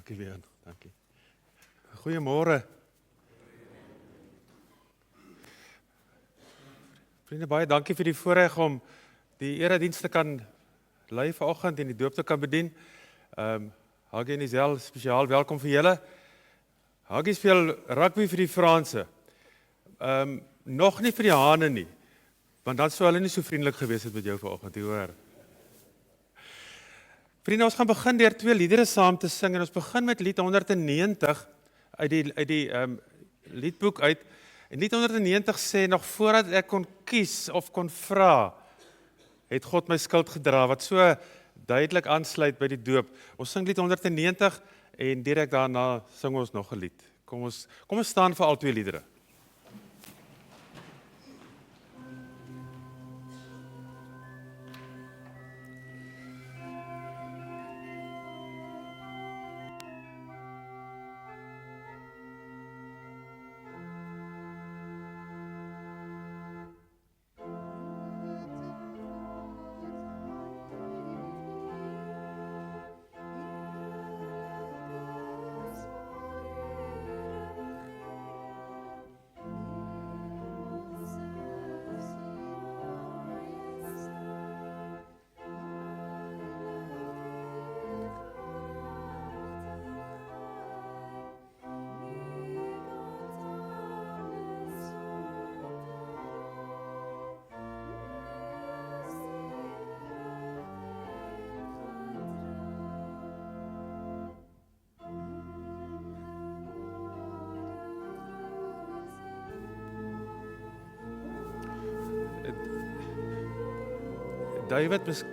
Dankie weer, dankie. Goeiemôre. Vriende, baie dankie vir die voorreg om die erediens te kan lei vanoggend en die doop te kan bedien. Haggie en Isel, spesiaal welkom vir julle. Haggie speel rugby vir die Franse. Nog nie vir die Hane nie, want dan sou hulle nie so vriendelik gewees het met jou vanoggend, jy hoor. Vriende, ons gaan begin deur twee liedere saam te sing en ons begin met lied 190 uit die liedboek uit. En lied 190 sê, nog voordat ek kon kies of kon vra, het God my skuld gedra, wat so duidelik aansluit by die doop. Ons sing lied 190 en direk daarna sing ons nog 'n lied. Kom ons staan vir al twee liedere. David,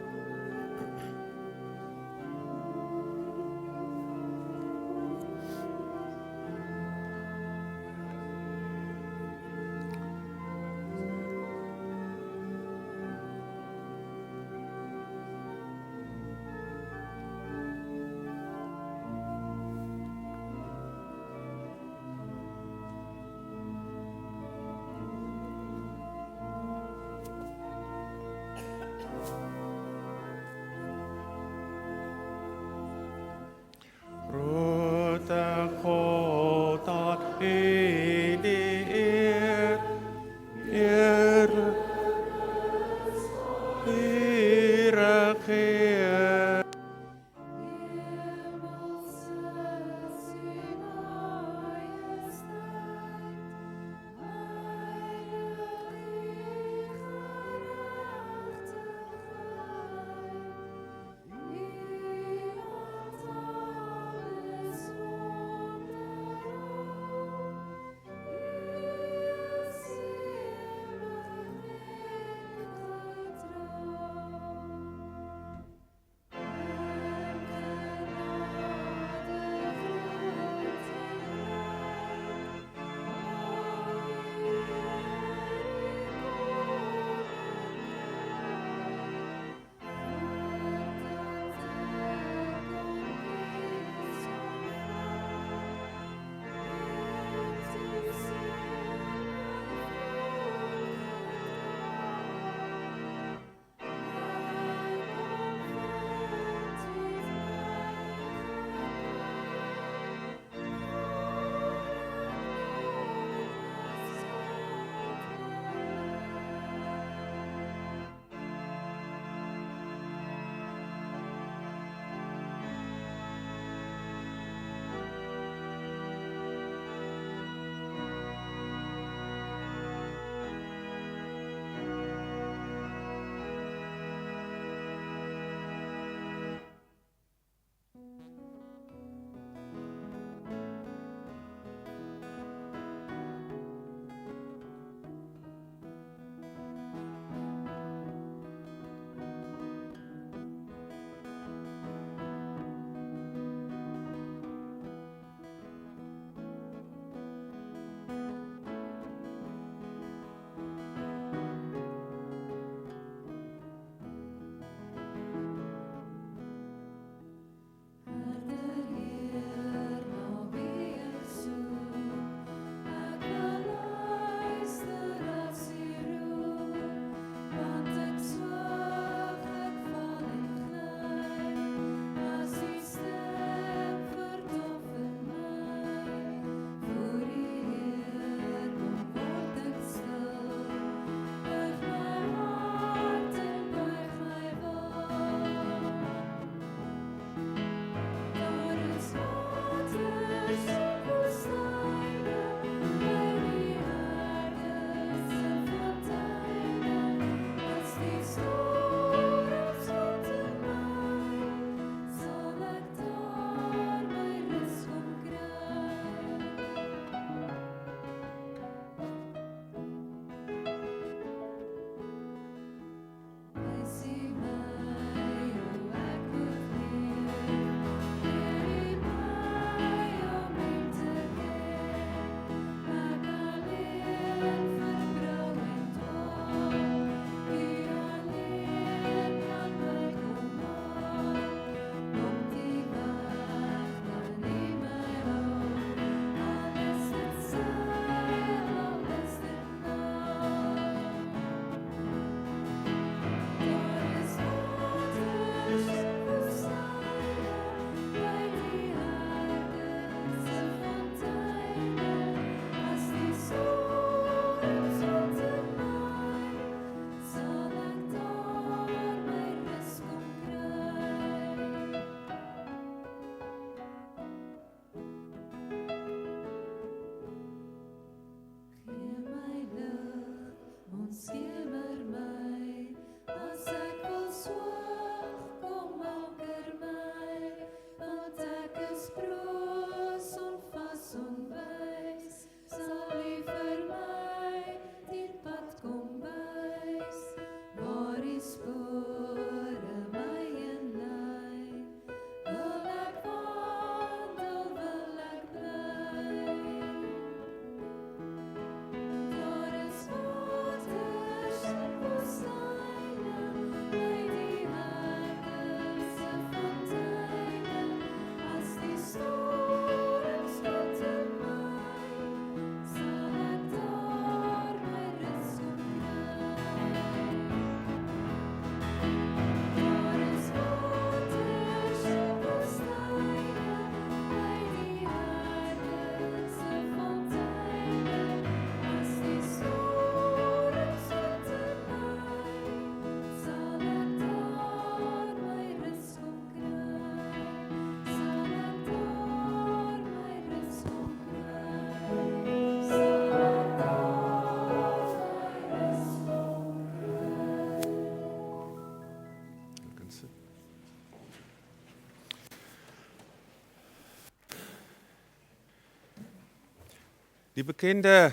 Die bekende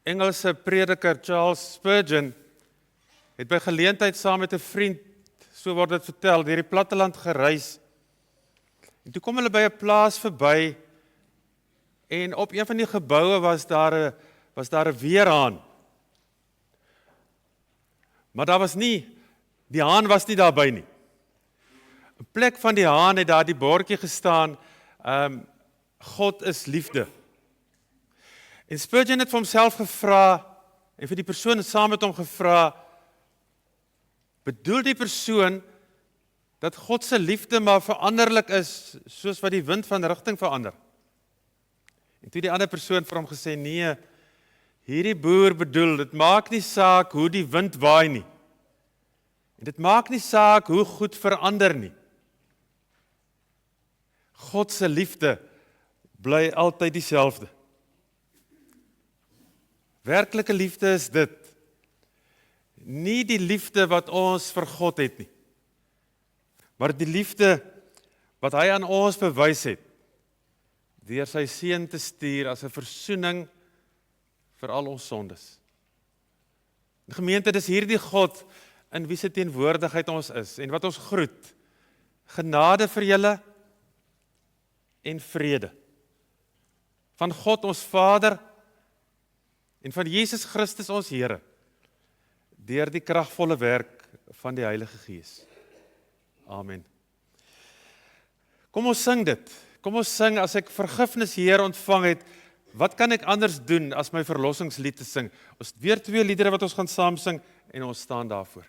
Engelse prediker Charles Spurgeon het by geleentheid saam met 'n vriend, so word dit vertel, deur die platteland gereis. En toe kom hulle by 'n plaas verby en op een van die geboue was daar 'n weerhaan. Maar die haan was nie daarby nie. 'n plek van die haan het daar die bordjie gestaan, God is liefde. En Spurgeon het vir homself gevra, en vir die persoon saam met hom gevra, bedoel die persoon dat God se liefde maar veranderlik is, soos wat die wind van rigting verander? En toe die ander persoon vir hom gesê, nee, hierdie boer bedoel, dit maak nie saak hoe die wind waai nie. En dit maak nie saak hoe goed verander nie. God se liefde bly altyd dieselfde. Werklike liefde is dit. Nie die liefde wat ons vir God het nie, maar die liefde wat hy aan ons bewys het, deur sy seun te stuur as 'n versoening vir al ons sondes. Die gemeente, dis hierdie God in wie se teenwoordigheid ons is en wat ons groet. Genade vir julle en vrede. Van God ons Vader en van Jesus Christus ons Here, deur die kragvolle werk van die Heilige Gees. Amen. Kom ons sing dit. Kom ons sing, as ek vergifnis hier ontvang het, wat kan ek anders doen as my verlossingslied te sing? Ons het weer 2 liedere wat ons gaan saam sing en ons staan daarvoor.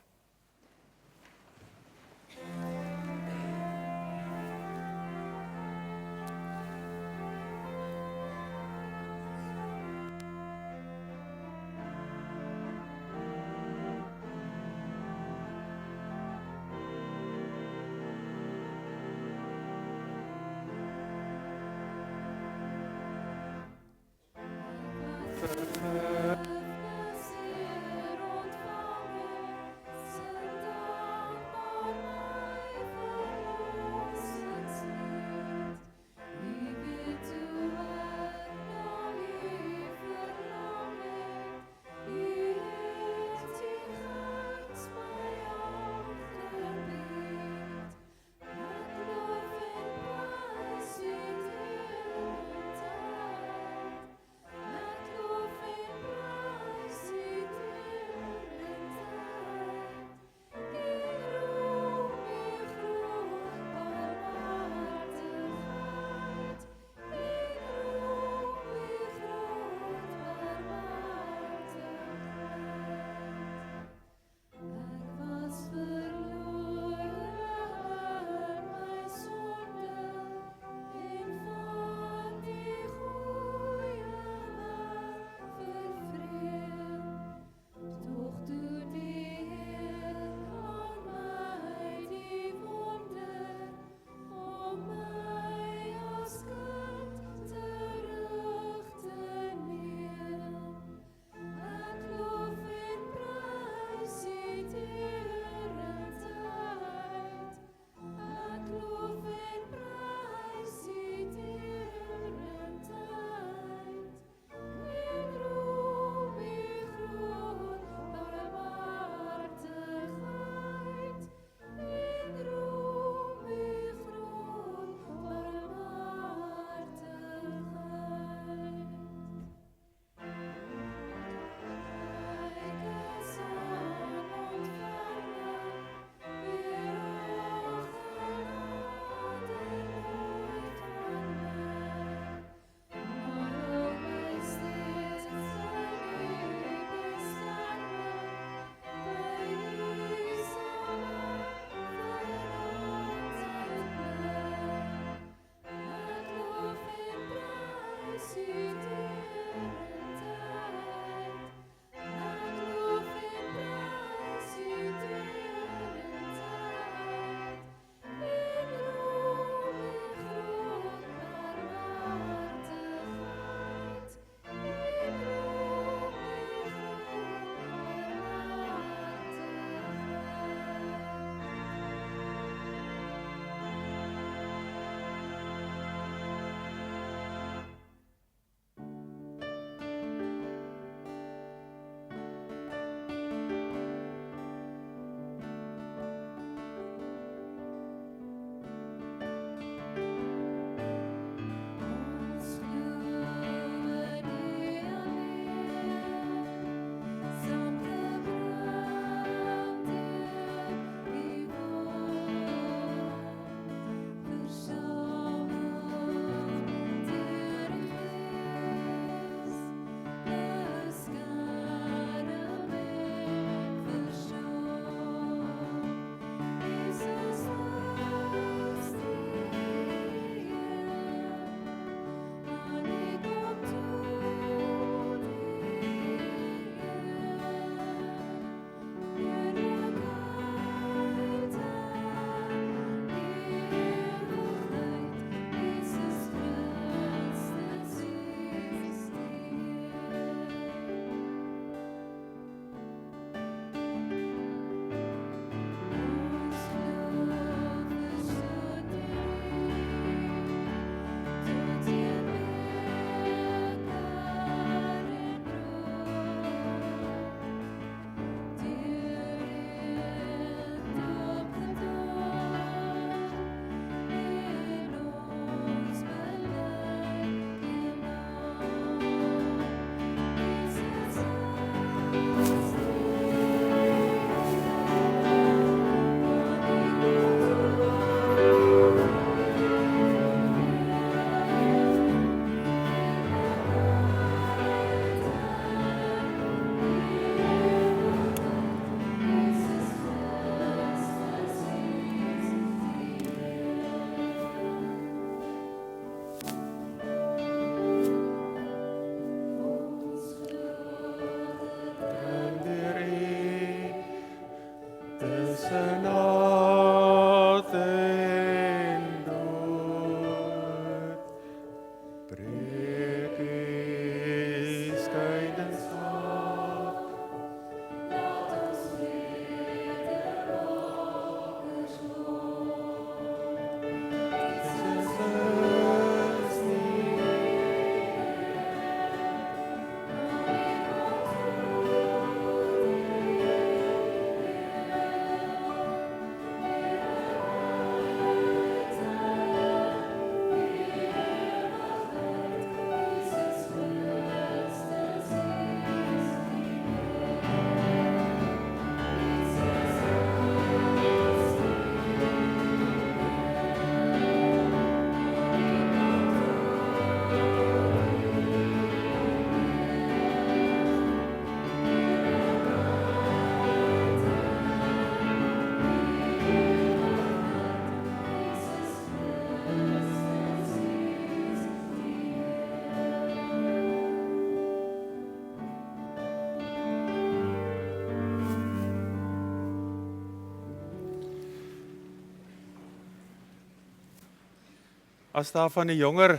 as daar van die jonger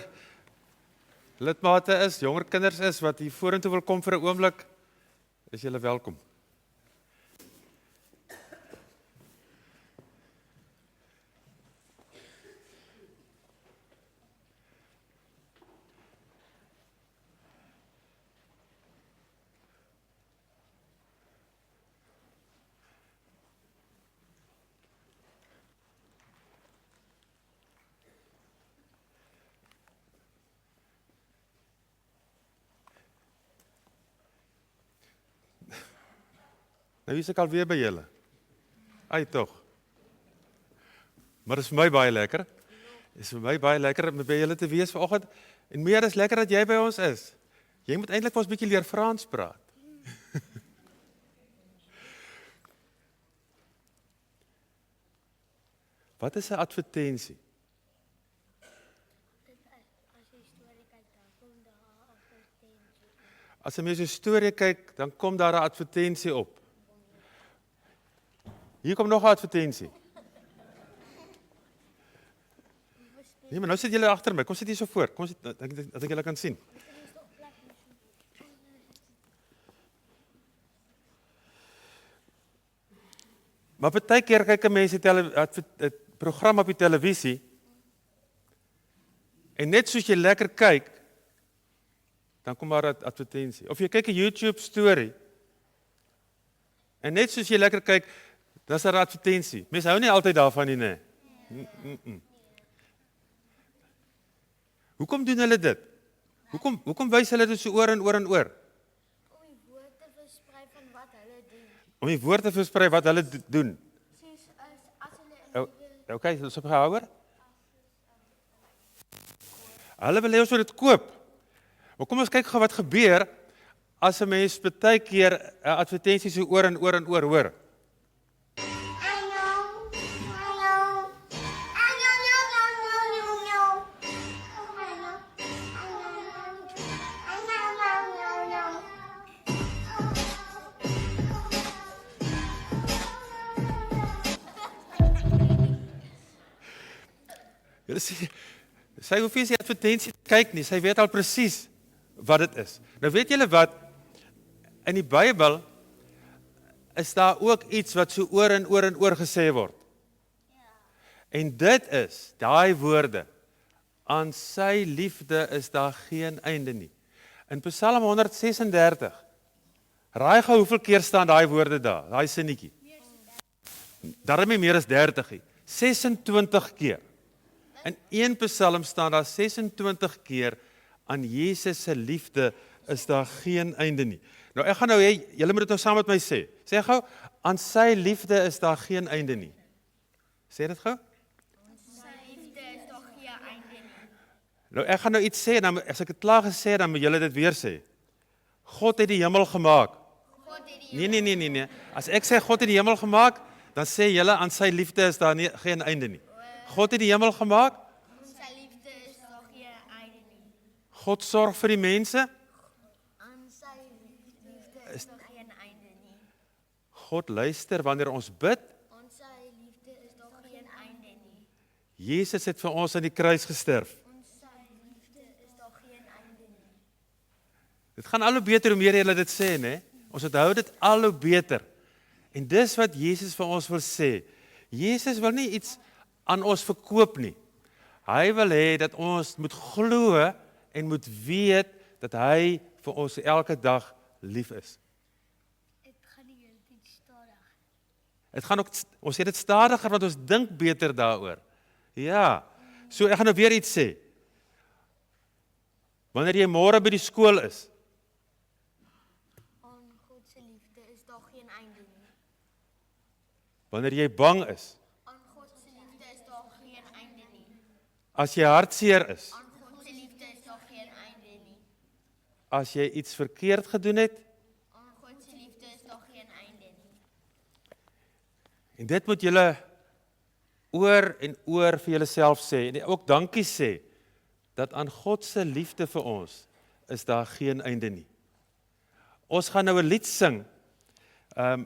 lidmate is, jonger kinders is, wat hier vorentoe wil kom vir 'n oomblik, is julle welkom. Nou is ek alweer by julle. Ai tog. Maar dit is vir my baie lekker. Dit is vir my baie lekker om by julle te wees vanoggend. En meer is lekker dat jy by ons is. Jy moet eintlik vir ons 'n bietjie leer Frans praat. Wat is 'n advertensie? As jy mens 'n storie kyk, dan kom daar 'n advertensie op. Hier kom nog 'n advertensie. Nee, maar nou sit julle agter my. Kom sit hier so voor. Kom sit dat ek julle kan sien. Maar baie keer kyk 'n mens 'n program op die televisie en net soos jy lekker kyk, dan kom maar 'n advertensie. Of jy kyk 'n YouTube storie en net soos jy lekker kyk, dan is daar 'n advertensie. Mense hou nie altyd daarvan nie, né? Hoekom doen hulle dit? Hoekom wys hulle dit so oor en oor en oor? Om die woord te versprei van wat hulle doen. Om die woord te versprei wat hulle doen. Soos as hulle Okay, dis op gehouer. Hulle wil hê ons moet dit koop. Maar kom ons kyk gou wat gebeur as 'n mens baie keer 'n advertensie so oor en oor en oor hoor. Sy hoef nie die advertensie te kyk nie, sy weet al presies wat dit is. Nou weet julle wat, in die Bybel is daar ook iets wat so oor en oor en oor gesê word. En dit is, daai woorde, aan sy liefde is daar geen einde nie. In Psalm 136, raai gou hoeveel keer staan daai woorde daar, daai sinnetjie. Daarmee meer as 30 nie, 26 keer. In een Psalm staan daar 26 keer, aan Jesus se liefde is daar geen einde nie. Nou ek gaan nou hê, julle moet dit nou saam met my sê. Sê gou, aan sy liefde is daar geen einde nie. Sê dit gou? Aan sy liefde is daar geen einde nie. Nou ek gaan nou iets sê, dan as ek dit klaar gesê, dan moet julle dit weer sê. God het die hemel gemaak. God het die Nee. As ek sê God het die hemel gemaak, dan sê julle aan sy liefde is daar geen einde nie. God het die hemel gemaak. Aan sy liefde is daar geen einde nie. God sorg vir die mense. Aan sy liefde is daar geen einde nie. God luister wanneer ons bid. Aan sy liefde is daar geen einde nie. Jesus het vir ons aan die kruis gesterf. Aan sy liefde is daar geen einde nie. Dit gaan al hoe beter hoe meer julle dit sê, né? Ons onthou dit al hoe beter. En dis wat Jesus vir ons wil sê. Jesus wil nie iets aan ons verkoop nie. Hy wil hê dat ons moet glo en moet weet dat hy vir ons elke dag lief is. Ek gaan die hele tyd stadig. Dit gaan ook, ons sê dit stadiger want ons dink beter daaroor. Ja. So ek gaan nou weer iets sê. Wanneer jy môre by die skool is, Aan God se liefde is daar geen einde nie. wanneer jy bang is, Aan God se liefde is daar geen einde nie. as jy hartseer is, Aan God se liefde is daar geen einde nie. as jy iets verkeerd gedoen het, Aan God se liefde is daar geen einde nie. en dit moet julle oor en oor vir julleself sê, en ook dankie sê, dat aan God se liefde vir ons, is daar geen einde nie. Ons gaan nou 'n lied sing,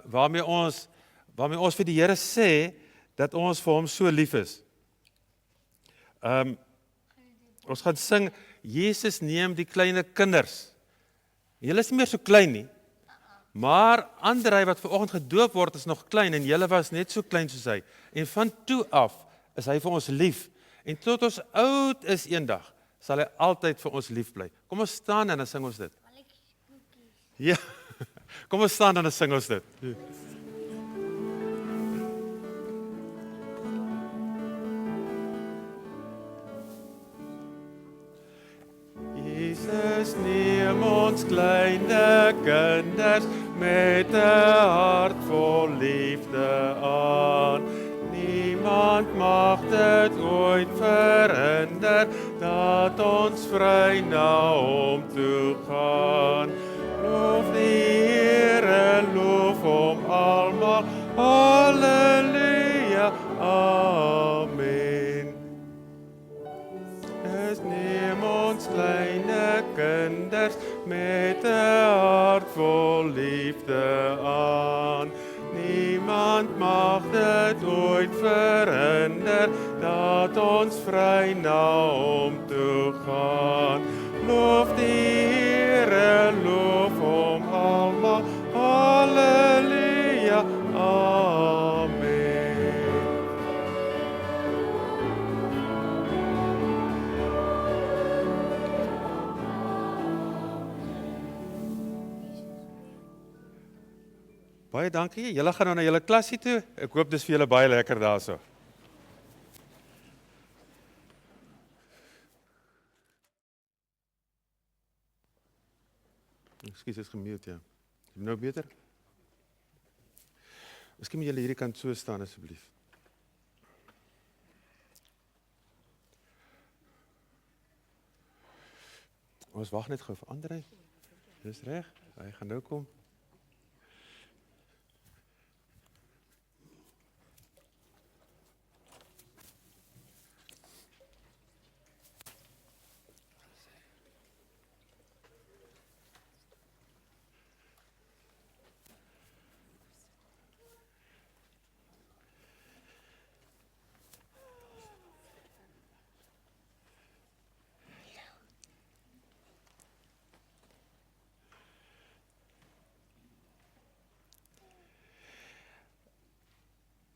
waarmee ons vir die Here sê, dat ons vir hom so lief is. Ons gaan sing, Jesus neem die kleine kinders. Julle is nie meer so klein nie, maar Andrei wat vanoggend gedoop word is nog klein en julle was net so klein soos hy. En van toe af is hy vir ons lief. En tot ons oud is eendag, sal hy altyd vir ons lief bly. Kom ons staan en dan sing ons dit. Ja, kom ons staan en dan sing ons dit. Jesus neem ons kleine kinders met 'n hart vol liefde aan. Niemand mag dit ooit verhinder dat ons vry na hom toe gaan. Loof die Here, loof hom almal. Halleluja, amen. Dus neem ons kleine kinders met 'n hart vol liefde aan. Niemand mag dit ooit verhinder dat ons vry na hom toe gaan. Loof die Here, loof hom almal. Halleluja, amen. Baie dankie. Julle gaan nou na julle klasie toe. Ek hoop dis vir julle baie lekker daarso. Ekskuus, is gemute, ja. Nou beter? Miskien moet julle hierdie kant so staan asseblief. Ons wag net gou vir Andrei. Dis reg. Hy gaan nou kom.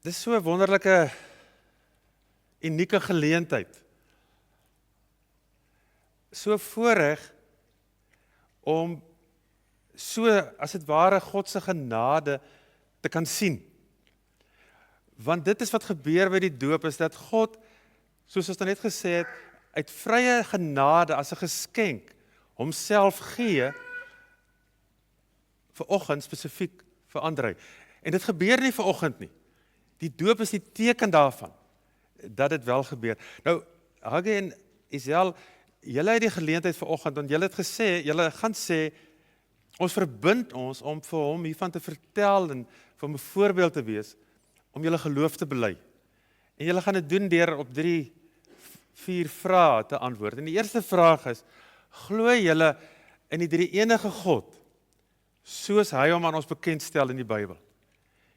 Dis so 'n wonderlike, unieke geleentheid. So voorreg om so, as dit ware, God se genade te kan sien. Want dit is wat gebeur by die doop, is dat God, soos ons net gesê het, uit vrye genade as 'n geskenk, homself gee, vanoggend spesifiek vir Andrei. En dit gebeur nie vanoggend nie. Die doop is die teken daarvan, dat dit wel gebeur. Nou, Haggai en Isel, julle het die geleentheid vanoggend, want julle het gesê, julle gaan sê, ons verbind ons om vir hom hiervan te vertel en vir hom 'n voorbeeld te wees, om julle geloof te bely. En julle gaan dit doen deur op 4 vrae te antwoord. En die eerste vraag is, glo julle in die drie-enige God, soos hy hom aan ons bekendstel in die Bybel?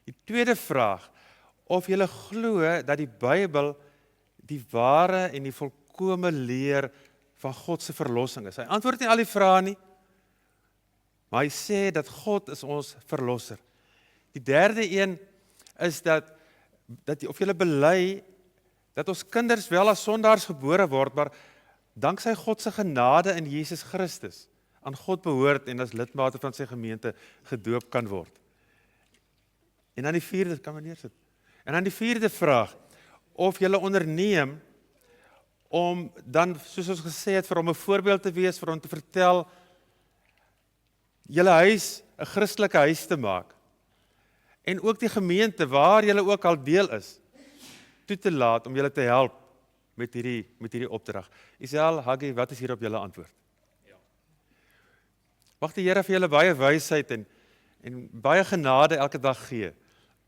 Die tweede vraag, of julle glo dat die Bybel die ware en die volkome leer van God se verlossing is. Hy antwoord nie al die vrae nie, maar hy sê dat God is ons verlosser. Die derde een is dat of julle bely dat ons kinders wel as sondaars gebore word, maar danksy God se genade in Jesus Christus aan God behoort en as lidmate van sy gemeente gedoop kan word. En dan die vierde, kan maar neersit. En dan die vierde vraag, of julle onderneem om dan, soos ons gesê het, vir hom 'n voorbeeld te wees, vir hom te vertel, julle huis 'n Christelike huis te maak. En ook die gemeente, waar julle ook al deel is, toe te laat om julle te help met hierdie opdrag. Isel, Haggai, wat is hier op julle antwoord? Ja. Mag die Here vir julle baie wysheid en baie genade elke dag gee,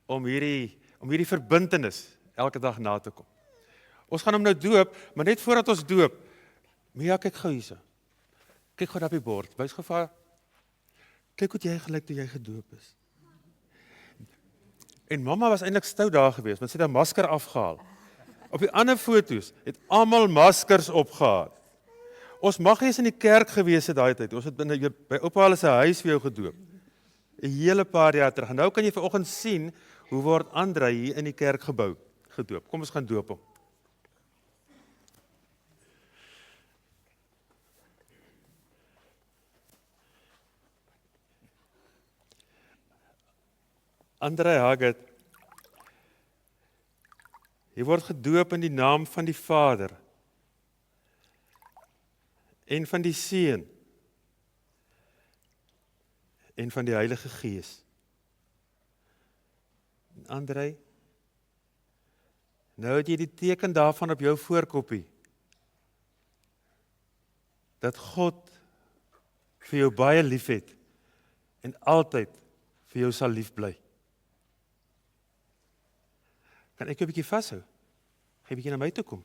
om hierdie verbintenis elke dag na te kom. Ons gaan hom nou doop, maar net voordat ons doop, Mia, kyk gou hierso. Kyk gou op die bord, wys gou vir, kyk hoe jy gelyk toe jy gedoop is. En mamma was eintlik stout daar gewees, want sy het 'n masker afgehaal. Op die ander foto's het almal maskers opgehad. Ons mag eens in die kerk gewees het daai tyd. Ons het by oupa hulle se huis vir jou gedoop. 'n Hele paar jaar terug. En nou kan jy vanoggend sien hoe word Andrei hier in die kerkgebou gedoop. Kom ons gaan doop hom. Andrei Haggett, hy word gedoop in die naam van die Vader en van die Seun en van die Heilige Gees. Andrei, nou het jy die teken daarvan op jou voorkoppie, dat God vir jou baie lief het en altyd vir jou sal lief bly. Kan ek jou 'n bietjie vashou? Gaan jy bietjie na my toe kom?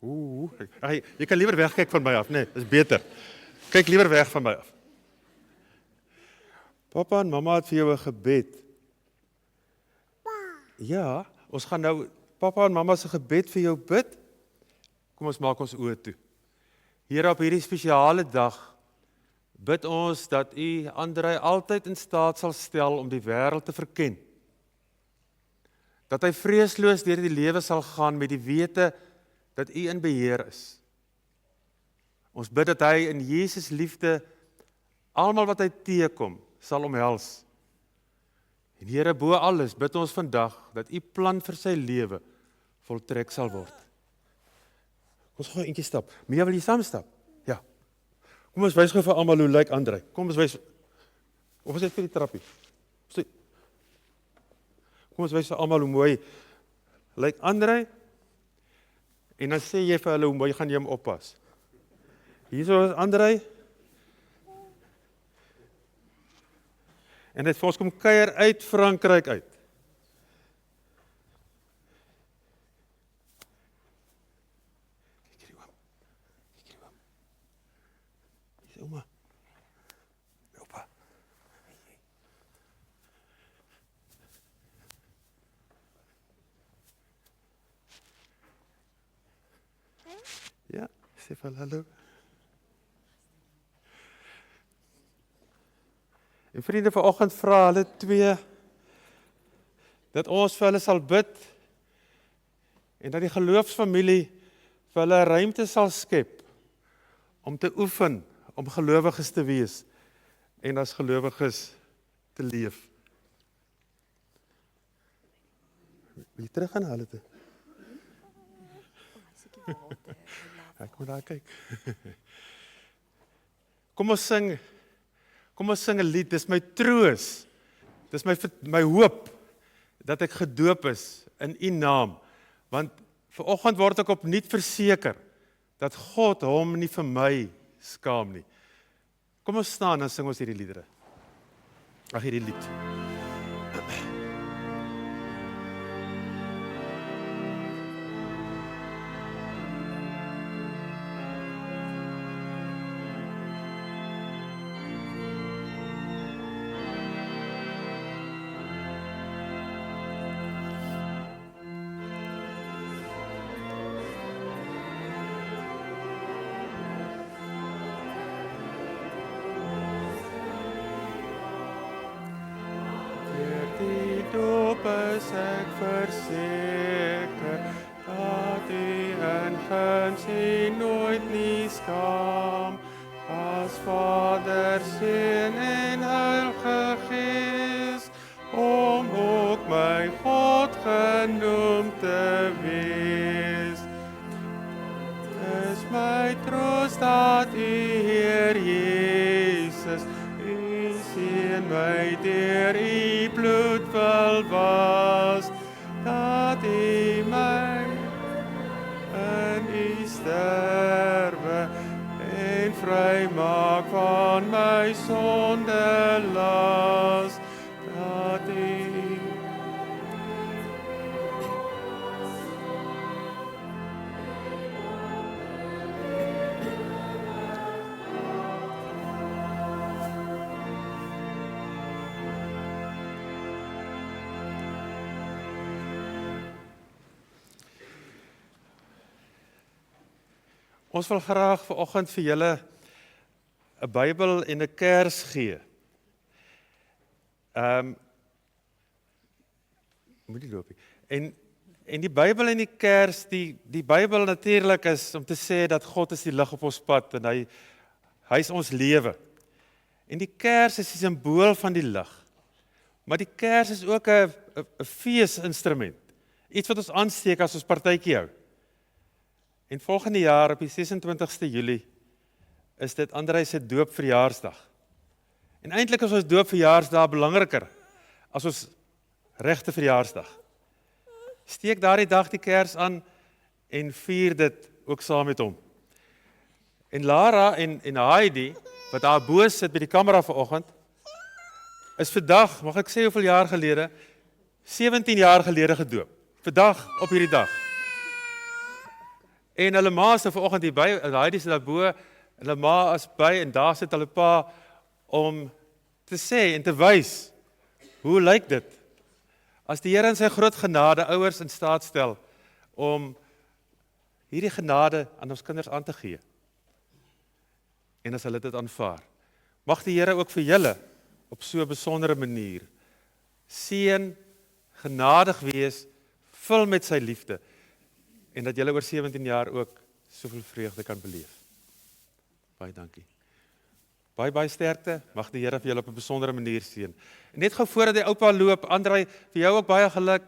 Jy kan liewer wegkyk van my af, nee, is beter. Kyk liewer weg van my af. Papa en mamma het vir jou 'n gebed. Ja, ons gaan nou papa en mamma se gebed vir jou bid. Kom ons maak ons oë toe. Here, op hierdie spesiale dag bid ons dat U Andrei altyd in staat sal stel om die wêreld te verken. Dat hy vreesloos deur die lewe sal gaan met die wete dat U in beheer is. Ons bid dat hy in Jesus liefde almal wat hy teekom sal omhels. En Here, bo alles bid ons vandag dat U plan vir sy lewe voltrek sal word. Ons gaan eentjie stap. Mia, wil jy saam stap? Ja. Kom ons wys gou vir almal hoe lyk Andrei. Kom ons wys. Of is dit vir die trappie? Kom ons wys vir almal hoe mooi lyk Andrei. En dan sê jy vir hulle hoe mooi gaan jy hom oppas. Hierso is Andrei. En dit vir ons kom kuier uit Frankryk uit. Kyk hierdie oom. Kyk hierdie oom. Hier is ouma. Oupa. Ja, sê vir hallo. En vriende, vanoggend vra hulle twee dat ons vir hulle sal bid en dat die geloofsfamilie vir hulle ruimte sal skep om te oefen, om gelowiges te wees en as gelowiges te leef. Wil jy terug gaan hulle toe? Ek moet daar kyk. Kom ons sing 'n lied, dis my troos, dis my hoop, dat ek gedoop is in U naam, want vanoggend word ek opnuut verseker, dat God hom nie vir my skaam nie. Kom ons staan en sing ons hierdie liedere. Hierdie lied. Ek verseker dat U in guns nooit nie skaam, as Vader, Seun en Heilige Gees, om ook my God genoem te wees. Dis my troos dat U, Heer Jesus, U seën my deur U bloed wil was, dat U my in U sterwe en vry maak van my sonde las, dat U Ons wil graag vanoggend vir julle 'n Bybel en 'n kers gee. Moet nie loop nie. En die Bybel en die kers, die Bybel natuurlik is om te sê dat God is die lig op ons pad en hy is ons lewe. En die kers is die simbool van die lig. Maar die kers is ook 'n feesinstrument. Iets wat ons aansteek as ons partytjie hou. En volgende jaar op die 26ste Julie is dit Andrei se doopverjaarsdag. En eintlik is ons doopverjaarsdag belangriker as ons regte verjaarsdag. Steek daardie dag die kers aan en vier dit ook saam met hom. En Lara en Heidi, wat daar bo sit by die kamera vanoggend, is vandag, mag ek sê hoeveel jaar gelede, 17 jaar gelede gedoop. Vandag op hierdie dag. En hulle ma is vanoggend hier by, Heidi sit daar bo, en hulle ma is by en daar sit hulle pa om te sê en te wys, hoe lyk dit? As die Here in sy groot genade ouers in staat stel om hierdie genade aan ons kinders aan te gee. En as hulle dit aanvaar. Mag die Here ook vir julle op so 'n besondere manier seën, genadig wees, vul met sy liefde en dat julle oor 17 jaar ook soveel vreugde kan beleef. Baie dankie. Baie sterkte, mag die Here vir julle op 'n besondere manier seën. En net gou voordat die oupa loop, Andrei, vir jou ook baie geluk.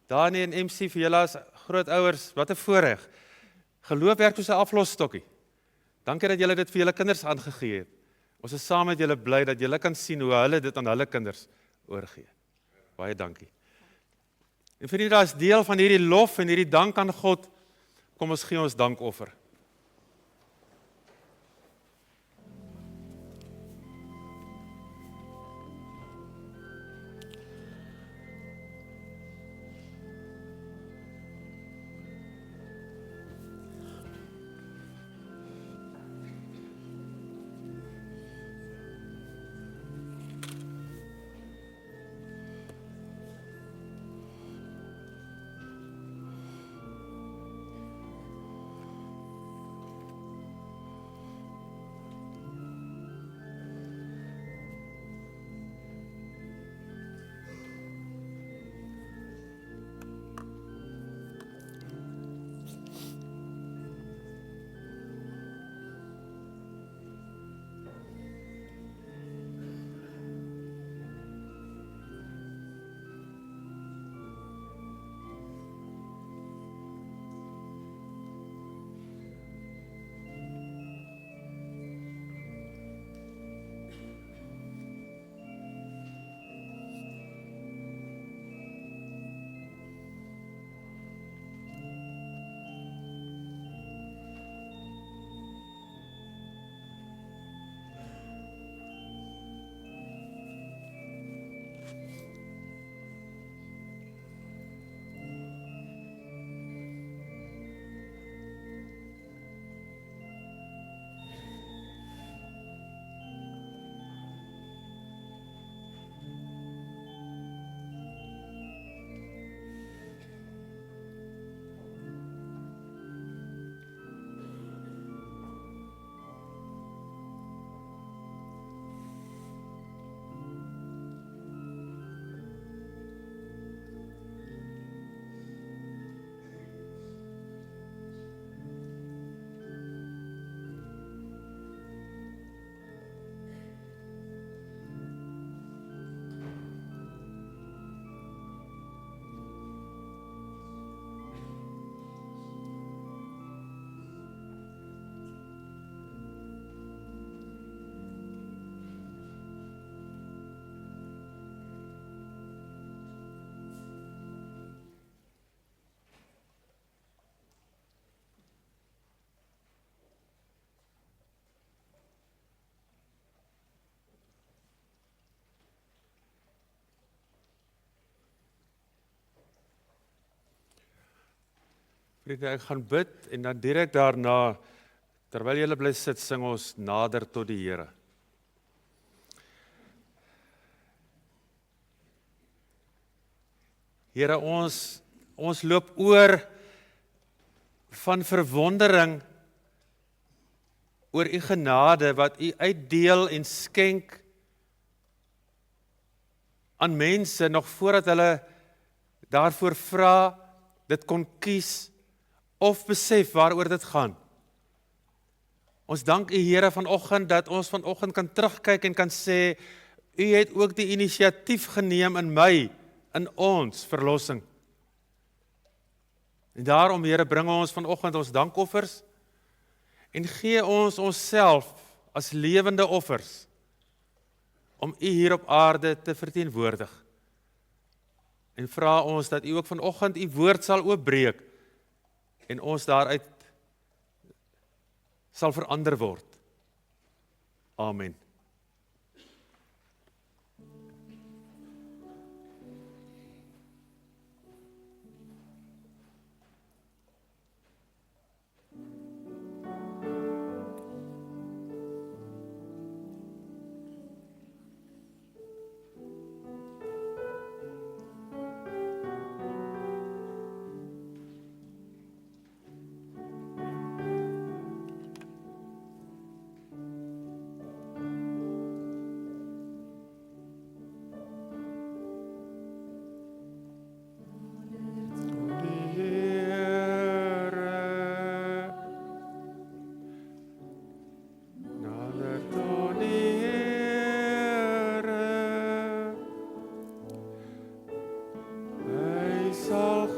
Dani en MC vir julle as grootouers, wat 'n voorreg. Geloof werk soos 'n aflosstokkie. Dankie dat julle dit vir julle kinders aangegee het. Ons is saam met julle bly dat julle kan sien hoe hulle dit aan hulle kinders oorgee. Baie dankie. En vir julle as deel van hierdie lof en hierdie dank aan God, kom ons gee ons dankoffer. Vriende, ek gaan bid en dan direk daarna, terwyl julle bly sit, sing ons nader tot die Here. Here, ons loop oor van verwondering oor u genade wat u uitdeel en skenk aan mense nog voordat hulle daarvoor vra, dit kon kies of besef waaroor dit gaan. Ons dank u Here vanoggend dat ons vanoggend kan terugkyk en kan sê, u het ook die inisiatief geneem in my, in ons verlossing. En daarom Here bring ons vanoggend ons dankoffers en gee ons onsself as lewende offers om u hier op aarde te verteenwoordig. En vra ons dat u ook vanoggend u woord sal oopbreek en ons daaruit sal verander word. Amen.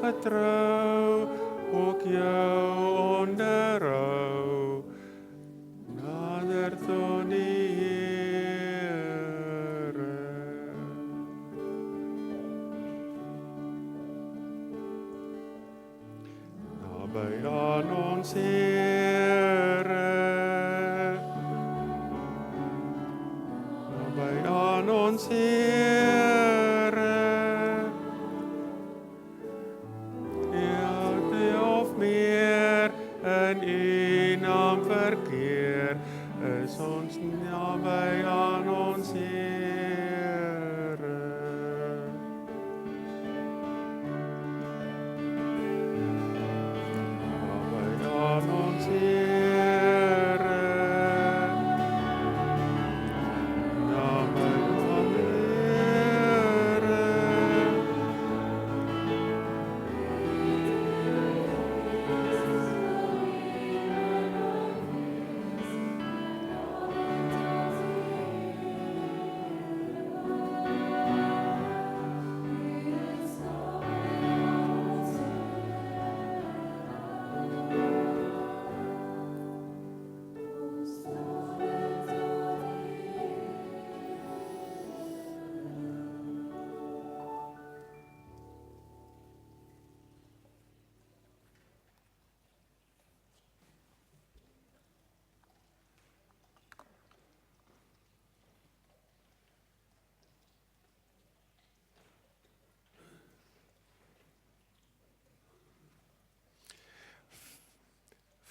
Getrouw, ook jou onderhou, nader tot die Here. Naby aan ons Here, naby aan ons Here. In u naam verkeer, is ons naby aan ons Here. Naby aan ons Here. Naby aan die Here.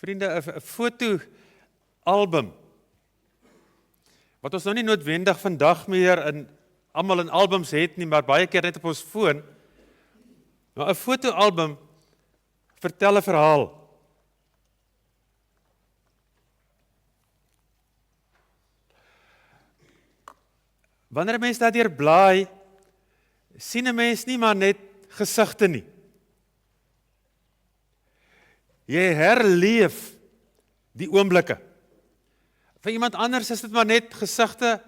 Vriende, 'n fotoalbum, wat ons nou nie noodwendig vandag meer almal in albums het nie, maar baie keer net op ons foon, maar 'n fotoalbum vertel 'n verhaal. Wanneer 'n mens daardeur blaai, sien 'n mens nie maar net gesigte nie. Jy herleef die oomblikke. Vir iemand anders is dit maar net gesigte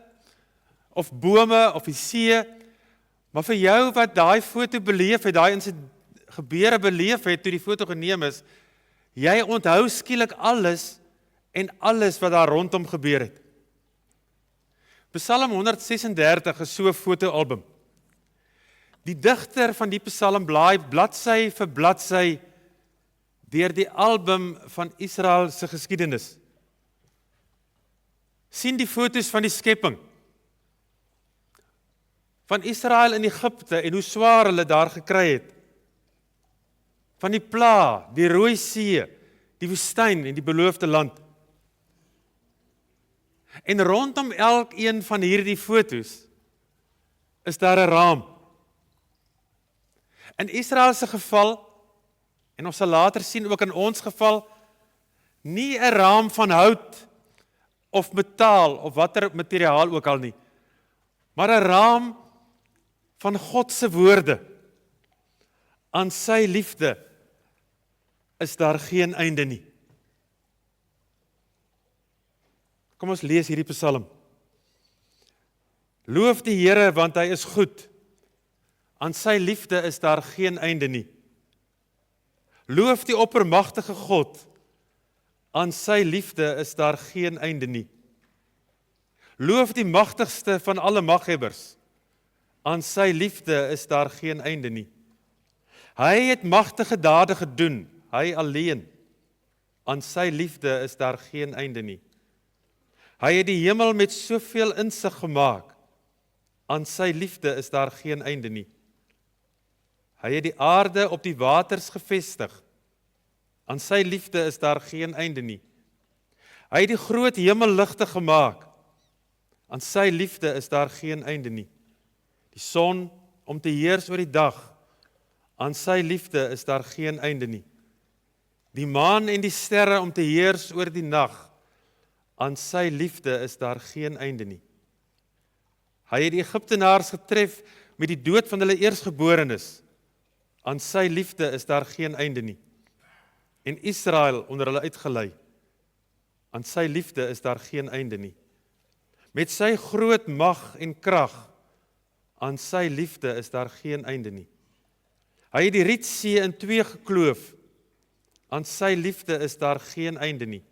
of bome of die see, maar vir jou wat daai foto beleef het, daai gebeure beleef het toe die foto geneem is, jy onthou skielik alles en alles wat daar rondom gebeur het. Psalm 136 is so 'n fotoalbum. Die digter van die psalm blaai bladsy vir bladsy deur die album van Israel se geskiedenis. Sien die foto's van die skepping, van Israel in Egipte en hoe swaar hulle daar gekry het, van die pla, die Rooi See, die woestyn en die beloofde land. En rondom elkeen van hierdie foto's is daar 'n raam. In Israel se geval, en ons sal later sien ook in ons geval, nie 'n raam van hout of metaal of watter materiaal ook al nie, maar 'n raam van God se woorde. Aan sy liefde is daar geen einde nie. Kom ons lees hierdie Psalm. Loof die Here, want hy is goed. Aan sy liefde is daar geen einde nie. Loof die oppermagtige God. Aan sy liefde is daar geen einde nie. Loof die magtigste van alle maghebbers. Aan sy liefde is daar geen einde nie. Hy het magtige dade gedoen, hy alleen. Aan sy liefde is daar geen einde nie. Hy het die hemel met soveel insig gemaak. Aan sy liefde is daar geen einde nie. Hy het die aarde op die waters gevestig. Aan sy liefde is daar geen einde nie. Hy het die groot hemelligte gemaak. Aan sy liefde is daar geen einde nie. Die son om te heers oor die dag. Aan sy liefde is daar geen einde nie. Die maan en die sterre om te heers oor die nag. Aan sy liefde is daar geen einde nie. Hy het die Egiptenaars getref met die dood van hulle eersgeborenes. Aan sy liefde is daar geen einde nie. En Israel onder hulle uitgelei. Aan sy liefde is daar geen einde nie. Met sy groot mag en krag. Aan sy liefde is daar geen einde nie. Hy het die Rietsee in twee gekloof. Aan sy liefde is daar geen einde nie.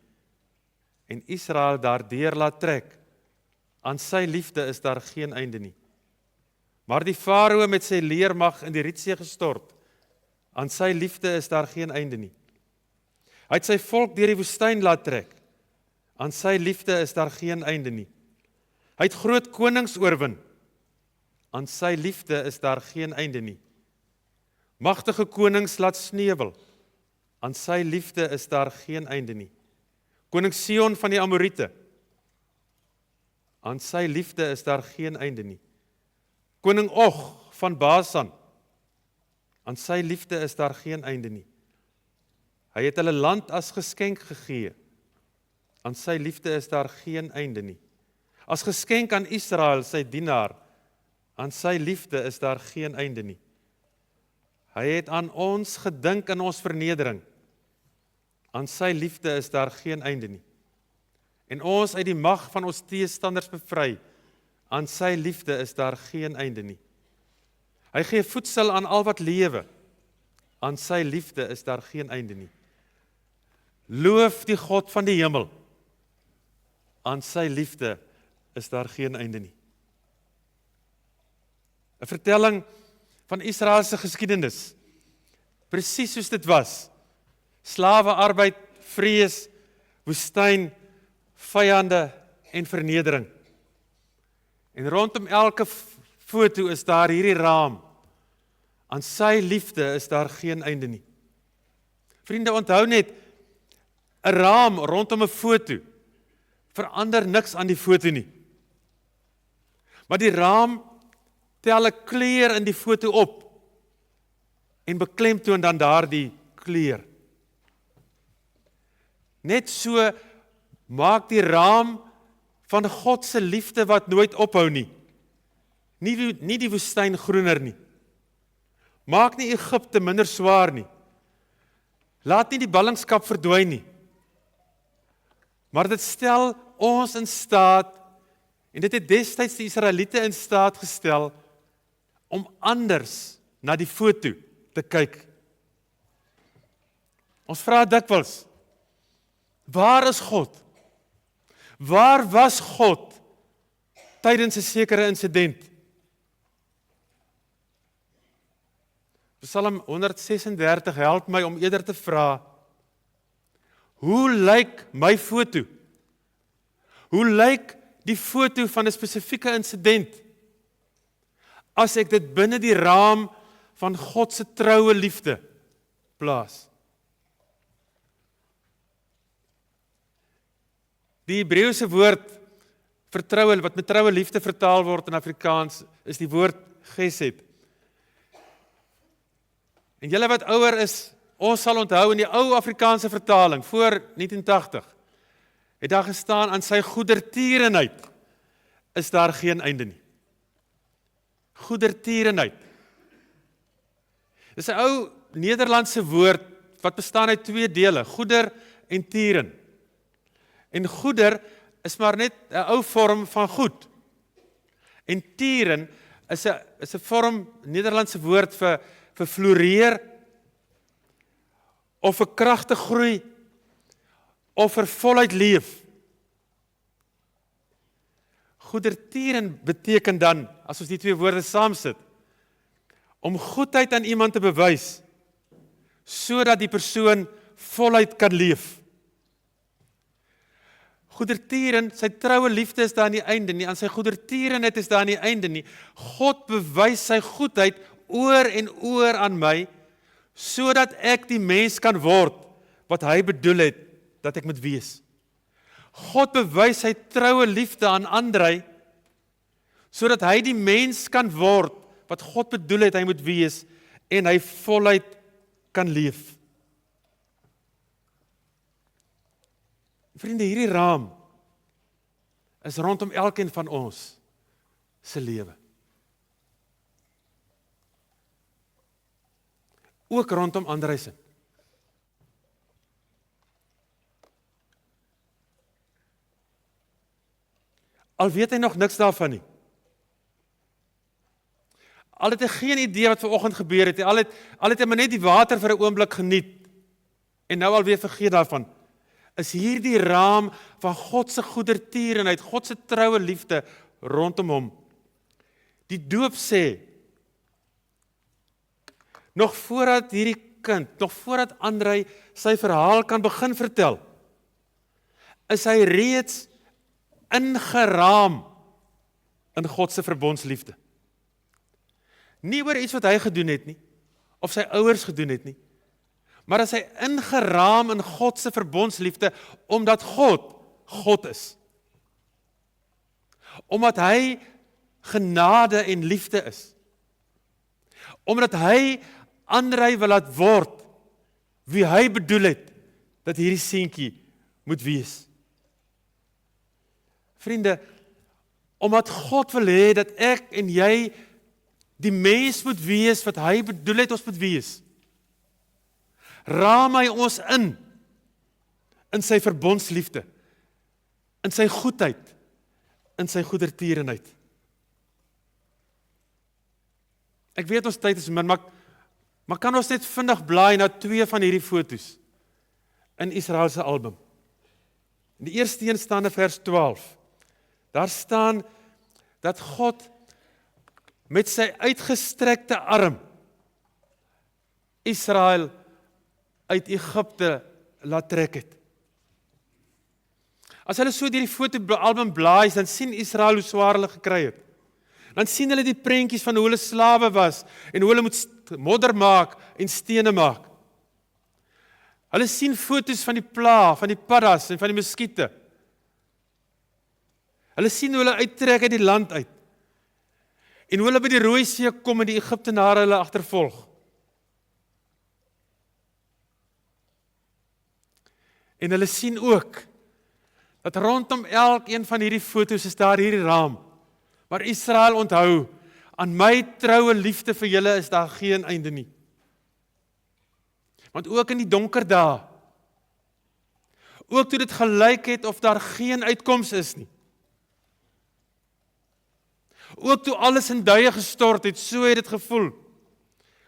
En Israel daardeur laat trek. Aan sy liefde is daar geen einde nie. Maar die Farao met sy leermag in die Rietsee gestort. Aan sy liefde is daar geen einde nie. Hy het sy volk deur die woestyn laat trek. Aan sy liefde is daar geen einde nie. Hy het groot konings oorwin. Aan sy liefde is daar geen einde nie. Magtige konings laat sneuwel. Aan sy liefde is daar geen einde nie. Koning Sion van die Amorite. Aan sy liefde is daar geen einde nie. Koning Og van Basan. Aan sy liefde is daar geen einde nie. Hy het hulle land as geskenk gegee. Aan sy liefde is daar geen einde nie. As geskenk aan Israel, sy dienaar. Aan sy liefde is daar geen einde nie. Hy het aan ons gedink in ons vernedering. Aan sy liefde is daar geen einde nie. En ons uit die mag van ons teestanders bevry. Aan sy liefde is daar geen einde nie. Hy gee voedsel aan al wat lewe. Aan sy liefde is daar geen einde nie. Loof die God van die hemel. Aan sy liefde is daar geen einde nie. 'n Vertelling van Israel se geskiedenis. Presies soos dit was. Slawe arbeid, vrees, woestyn, vyande en vernedering. En rondom elke foto is daar hierdie raam. Aan sy liefde is daar geen einde nie. Vriende, onthou net, 'n raam rondom 'n foto verander niks aan die foto nie. Maar die raam tel 'n kleur in die foto op en beklemtoon dan daardie kleur. Net so maak die raam van God se liefde wat nooit ophou nie. Nie die woestyn groener nie. Maak nie Egipte minder swaar nie. Laat nie die ballingskap verdwyn nie. Maar dit stel ons in staat, en dit het destyds die Israeliete in staat gestel, om anders na die foto te kyk. Ons vra dikwels, waar is God? Waar was God tydens 'n sekere insident? Psalm 136 help my om eerder te vra, hoe lyk my foto? Hoe lyk die foto van 'n spesifieke insident? As ek dit binne die raam van God se troue liefde plaas. Die Hebreëse woord vir troue, wat met troue liefde vertaal word in Afrikaans, is die woord gesed. En julle wat ouer is, ons sal onthou in die ou Afrikaanse vertaling, voor 1980, het daar gestaan, aan sy goedertierenheid is daar geen einde nie. Goedertierenheid. Dis 'n ou Nederlandse woord wat bestaan uit twee dele, goeder en tieren. En goeder is maar net 'n ou vorm van goed. En tieren is 'n vorm, Nederlandse woord vir floreer, of vir kragtig groei, of vir voluit leef. Goedertieren beteken dan, as ons die twee woorde saamsit, om goedheid aan iemand te bewys, sodat die persoon voluit kan leef. Goedertieren, sy troue liefde is daar aan die einde nie, aan sy goedertierenheid is daar aan die einde nie. God bewys sy goedheid oor en oor aan my, sodat ek die mens kan word, wat hy bedoel het, dat ek moet wees. God bewys sy troue liefde aan Andrei, sodat hy die mens kan word, wat God bedoel het, hy moet wees, en hy voluit kan leef. Vriende, hierdie raam is rondom elkeen van ons se lewe. Ook rondom Andrei se. Al weet hy nog niks daarvan nie. Al het hy geen idee wat vanoggend gebeur het, al het hy maar net die water vir 'n oomblik geniet, en nou alweer vergeet daarvan, is hierdie raam van God se goedertierenheid, God se troue liefde rondom hom. Die doop sê, nog voordat hierdie kind, nog voordat Andrei sy verhaal kan begin vertel, is hy reeds ingeraam in God se verbondsliefde. Nie oor iets wat hy gedoen het nie, of sy ouers gedoen het nie, maar is hy ingeraam in God se verbondsliefde, omdat God is. Omdat hy genade en liefde is. Omdat hy Andrei wil laat word, wie hy bedoel het, dat hierdie seentjie moet wees. Vriende, omdat God wil hê dat ek en jy die mens moet wees wat hy bedoel het ons moet wees, raam hy ons in sy verbondsliefde, in sy goedheid, in sy goedertierenheid. Ek weet ons tyd is min, maar kan ons net vinnig blaai na 2 van hierdie foto's in Israel se album. In die eerste een staan in vers 12. Daar staan dat God met sy uitgestrekte arm Israel uit Egipte laat trek het. As hulle so deur die fotoalbum blaai, dan sien Israel hoe swaar hulle gekry het. Dan sien hulle die prentjies van hoe hulle slawe was en hoe hulle moet modder maak en stene maak. Hulle sien foto's van die pla, van die paddas en van die muskiete. Hulle sien hoe hulle uittrek uit die land uit. En hoe hulle by die Rooi See kom en die Egiptenare hulle agtervolg. En hulle sien ook dat rondom elkeen van hierdie foto's is daar hierdie raam. Maar Israel onthou, aan my troue liefde vir julle is daar geen einde nie. Want ook in die donker dae, ook toe dit gelyk het of daar geen uitkoms is nie, ook toe alles in duie gestort het, so het dit gevoel,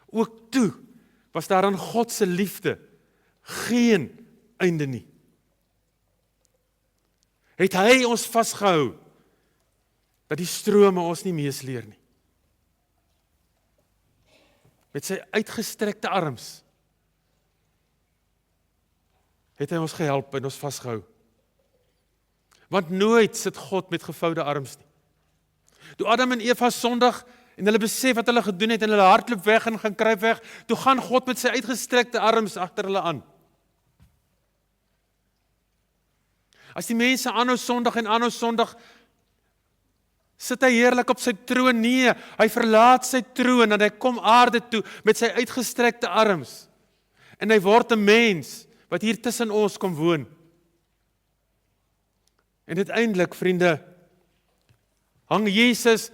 ook toe was daar aan God se liefde geen einde nie. Het hy ons vasgehou, dat die strome ons nie meesleer nie. Met sy uitgestrekte arms, het hy ons gehelp en ons vasgehou. Want nooit sit God met gevoude arms nie. Toe Adam en Eva sondig en hulle besef wat hulle gedoen het en hulle hardloop weg en gaan kruip weg, toe gaan God met sy uitgestrekte arms agter hulle aan. As die mense aanhou sondig, sit hy heerlik op sy troon? Nee, hy verlaat sy troon en hy kom aarde toe met sy uitgestrekte arms. En hy word 'n mens wat hier tussen ons kom woon. En uiteindelik, vriende, hang Jesus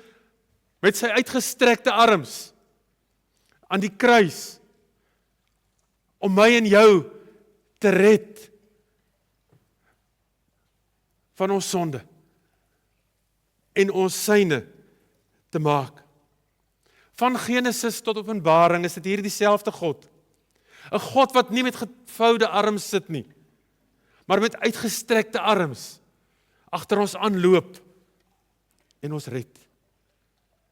met sy uitgestrekte arms aan die kruis om my en jou te red van ons sonde en ons syne te maak. Van Genesis tot Openbaring is dit hier dieselfde God. 'n God wat nie met gevoude arms sit nie, maar met uitgestrekte arms agter ons aanloop en ons red.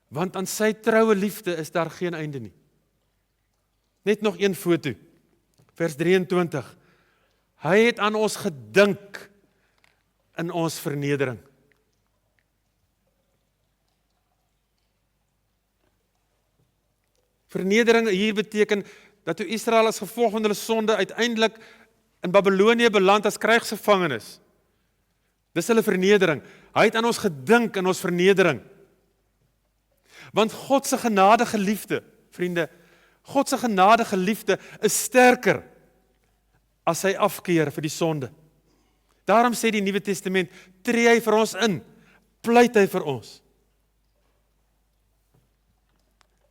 Want aan sy troue liefde is daar geen einde nie. Net nog een foto, vers 23. Hy het aan ons gedink in ons vernedering. Vernedering hier beteken dat toe Israel as gevolg van hulle sonde uiteindelik in Babylonië beland as krygsgevangenes. Dis hulle vernedering. Hy het aan ons gedink in ons vernedering. Want God se genadige liefde, vriende, God se genadige liefde is sterker as sy afkeer vir die sonde. Daarom sê die Nuwe Testament, tree hy vir ons in, pleit hy vir ons.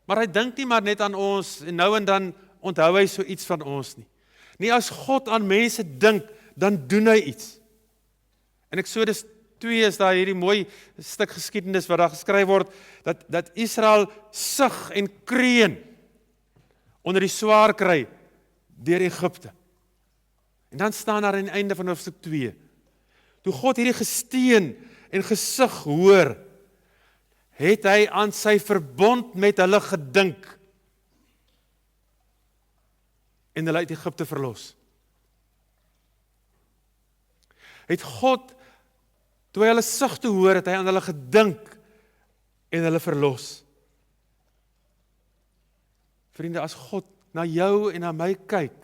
Maar hy dink nie maar net aan ons en nou en dan onthou hy so iets van ons nie. Nie, as God aan mense dink, dan doen hy iets. In Eksodus 2 is daar hierdie mooi stuk geskiedenis wat daar geskryf word, dat Israel sug en kreun onder die swaar kry deur Egipte. En dan staan daar aan die einde van hoofstuk 2, toe God hierdie gesteun en gesug hoor, het hy aan sy verbond met hulle gedink en hulle uit Egipte verlos. Het God, toe hy hulle sug te hoor, het hy aan hulle gedink en hulle verlos. Vriende, as God na jou en na my kyk,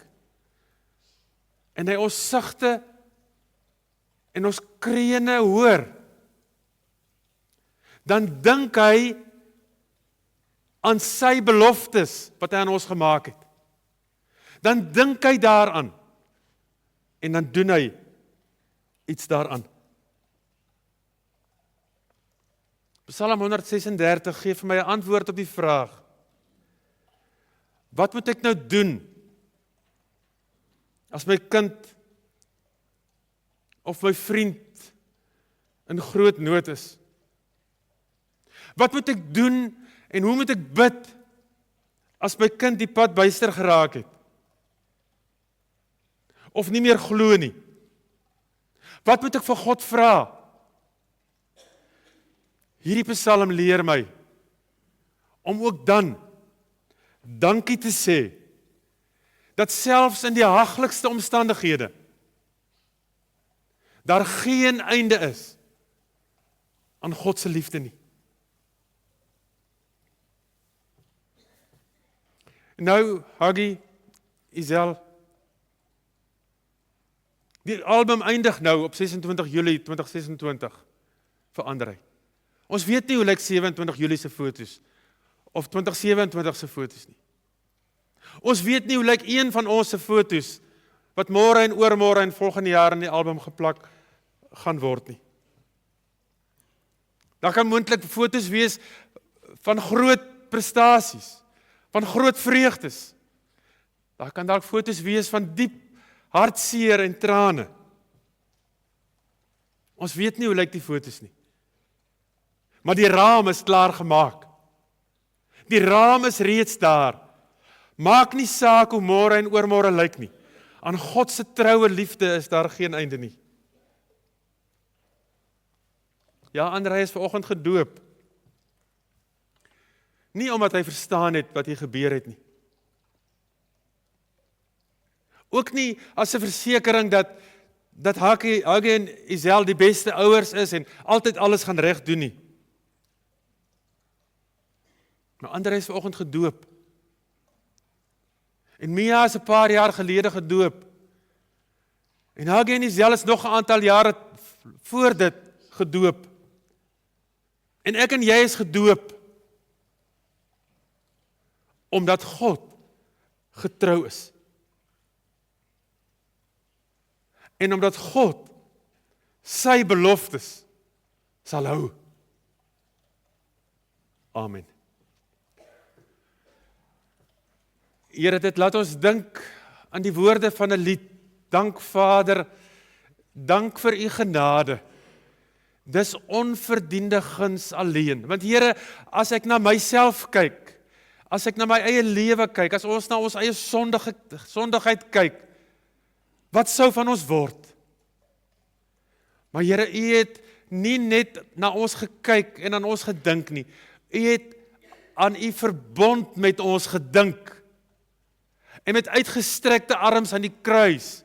en hy ons sugte en ons kreune hoor, dan dink hy aan sy beloftes wat hy aan ons gemaak het. Dan dink hy daaraan en dan doen hy iets daaraan. Psalm 136 gee vir my 'n antwoord op die vraag: wat moet ek nou doen as my kind of my vriend in groot nood is? Wat moet ek doen en hoe moet ek bid as my kind die pad byster geraak het? Of nie meer glo nie? Wat moet ek vir God vra? Hierdie Psalm leer my om ook dan dankie te sê, dat selfs in die haglikste omstandighede daar geen einde is aan God se liefde nie. Nou, Haggie, Isel, die album eindig nou op 26 Julie 2026 vir Andrei. Ons weet nie hoe lyk 27 Julie se foto's of 2027 se foto's nie. Ons weet nie hoe lyk een van ons se foto's wat môre en oormôre en volgende jaar in die album geplak gaan word nie. Daar kan moontlik foto's wees van groot prestasies, van groot vreugdes. Daar kan dalk foto's wees van diep hartseer en trane. Ons weet nie hoe lyk die foto's nie. Maar die raam is klaar gemaak. Die raam is reeds daar. Maak nie saak hoe môre en oormôre lyk nie. Aan God se troue liefde is daar geen einde nie. Ja, Andrei is vanoggend gedoop. Nie omdat hy verstaan het wat hier gebeur het nie. Ook nie as 'n versekering dat Haggie en Isel die beste ouers is en altyd alles gaan reg doen nie. Maar Andrei is vanoggend gedoop. En Mia is 'n paar jaar gelede gedoop. En Haggie en Isel is nog 'n aantal jare voor dit gedoop. En ek en jy is gedoop omdat God getrou is. En omdat God sy beloftes sal hou. Amen. Here, dit laat ons dink aan die woorde van 'n lied. Dank Vader, dank vir u genade. Dis onverdiende guns alleen. Want Here, as ek na myself kyk, as ek na my eie lewe kyk, as ons na ons eie sondigheid kyk, wat sou van ons word? Maar Here, u het nie net na ons gekyk en aan ons gedink nie. U het aan u verbond met ons gedink. En met uitgestrekte arms aan die kruis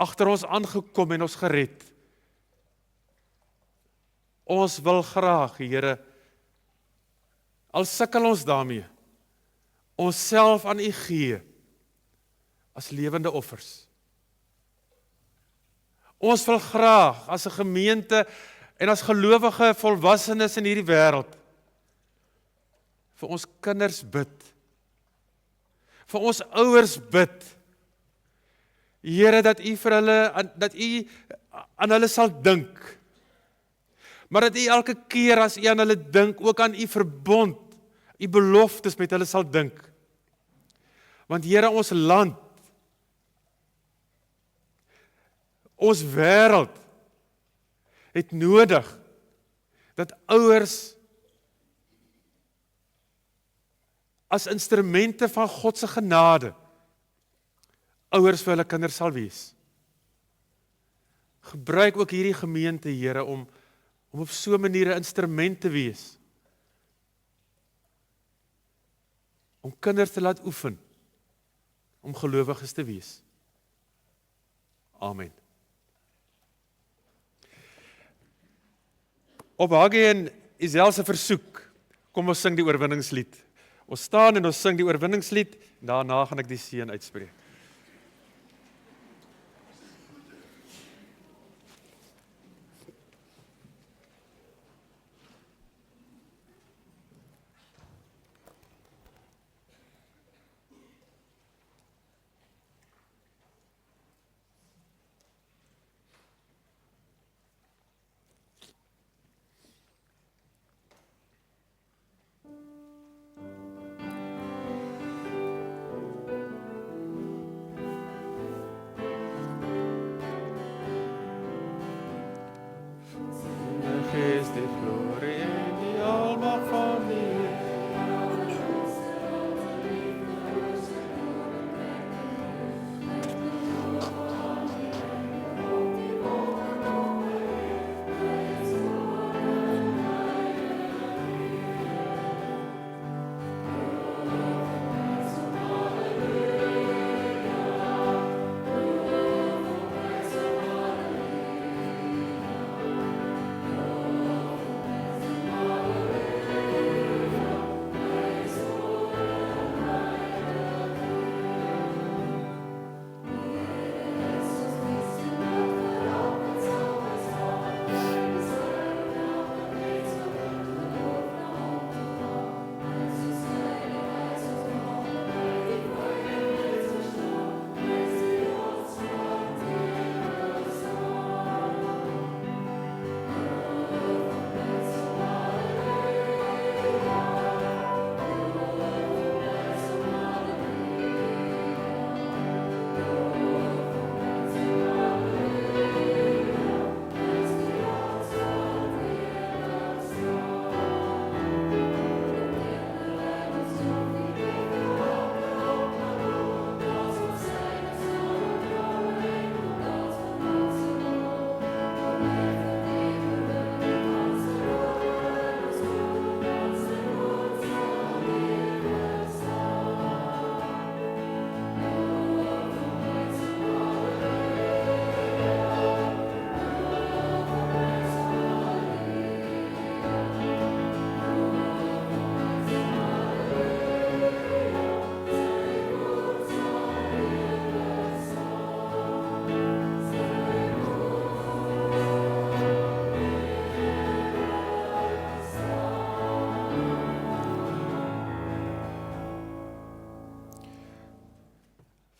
agter ons aangekom en ons gered. Ons wil graag, Here, al sukkel ons daarmee, onsself aan u gee as lewende offers. Ons wil graag as 'n gemeente en as gelowige volwassenes in hierdie wêreld vir ons kinders bid, vir ons ouers bid, Here, dat u vir hulle, dat u aan hulle sal dink, maar dat u elke keer as u aan hulle dink, ook aan u verbond, u beloftes met hulle sal dink. Want Here, ons land, ons wêreld het nodig dat ouers as instrumente van God se genade ouers vir hulle kinders sal wees. Gebruik ook hierdie gemeente, Here, om op so 'n manier 'n instrument te wees, om kinders te laat oefen, om gelowiges te wees. Amen. Op Haggai en Isel se versoek, kom ons sing die oorwinningslied. Ons staan en ons sing die oorwinningslied, daarna gaan ek die seën uitspreek. Gees die glorie en die almag van die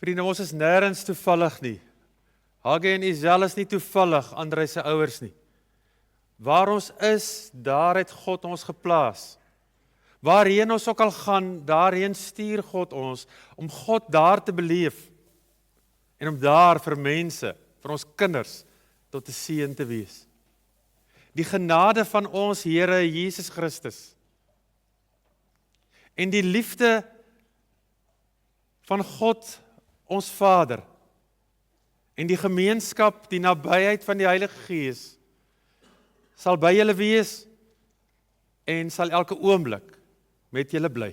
Vriende, ons is nêrens toevallig nie. Haggai en Isel is nie toevallig Andrei se ouers nie. Waar ons is, daar het God ons geplaas. Waarheen ons ook al gaan, daarheen stuur God ons, om God daar te beleef, en om daar vir mense, vir ons kinders, tot 'n seën te wees. Die genade van ons Here Jesus Christus, en die liefde van God, ons Vader, en die gemeenskap, die nabyheid van die Heilige Gees, sal by julle wees, en sal elke oomblik met julle bly.